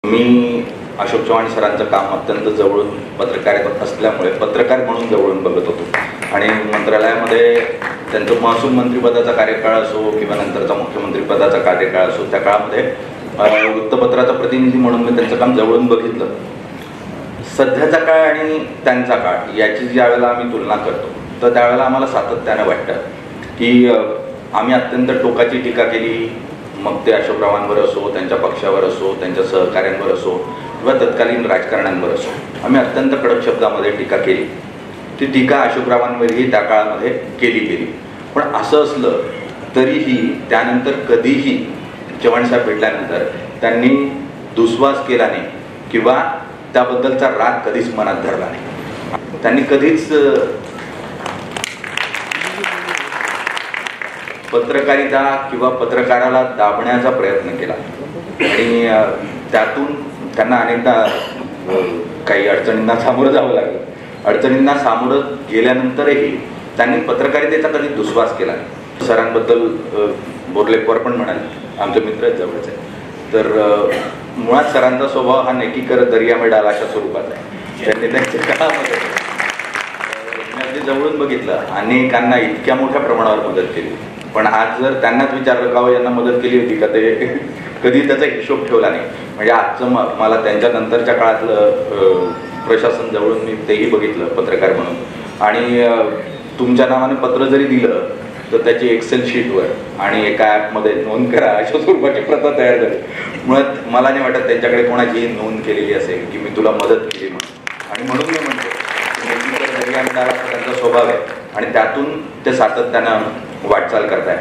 मी अशोक चव्हाण सरांचं काम अत्यंत जवळून पत्रकारिता असल्यामुळे पत्रकार म्हणून जवळून बघत होतो आणि मंत्रालयामध्ये त्यांचं महसूल मंत्रिपदाचा कार्यकाळ असो किंवा नंतरचा मुख्यमंत्रीपदाचा कार्यकाळ असो त्या काळामध्ये वृत्तपत्राचा प्रतिनिधी म्हणून मी त्यांचं काम जवळून बघितलं. सध्याचा काळ आणि त्यांचा काळ याची ज्या वेळेला आम्ही तुलना करतो तर त्यावेळेला आम्हाला सातत्याने वाटतं की आम्ही अत्यंत टोकाची टीका केली, मग ते अशोकरावांवर असो, त्यांच्या पक्षावर असो, त्यांच्या सहकाऱ्यांवर असो किंवा तत्कालीन राजकारण्यांवर असो, आम्ही अत्यंत कडक शब्दामध्ये टीका केली. ती टीका अशोकरावांवरही त्या काळामध्ये केली गेली. पण असं असलं तरीही त्यानंतर कधीही चव्हाणसाहेब भेटल्यानंतर त्यांनी दुस्वास केला नाही किंवा त्याबद्दलचा राग कधीच मनात धरला नाही. त्यांनी कधीच पत्रकारिता किंवा पत्रकाराला दाबण्याचा प्रयत्न केला आणि त्यातून त्यांना अनेकदा काही अडचणींना सामोरं जावं लागलं. अडचणींना सामोरं गेल्यानंतरही त्यांनी पत्रकारितेचा कधी दुस्वास केला नाही. सरांबद्दल बोर्लेकर पण म्हणाले, आमचे मित्र जवळच आहे. तर मुळात सरांचा स्वभाव हा नेकीकर दर्या में डाल अशा स्वरूपात आहे. त्यांनी त्यांच्या काळामध्ये अगदी जवळून बघितलं, अनेकांना इतक्या मोठ्या प्रमाणावर मदत केली. पण आज जर त्यांनाच विचारलं का यांना मदत केली होती का, ते कधी त्याचा हिशोब ठेवला नाही. म्हणजे आजचं मला त्यांच्या नंतरच्या काळातलं प्रशासन जवळून मी तेही बघितलं पत्रकार म्हणून. आणि तुमच्या नावाने पत्र जरी दिलं तर त्याची एक्सेल शीटवर आणि एका ॲपमध्ये नोंद करा अशा स्वरूपाची प्रथा तयार झाली. मुळात मला नाही वाटत त्यांच्याकडे कोणाची नोंद केलेली असेल की मी तुला मदत केली म्हणून. आणि म्हणून मी म्हणतो त्यांचा स्वभाव आहे आणि त्यातून ते सातत्यानं वाटचाल करताय.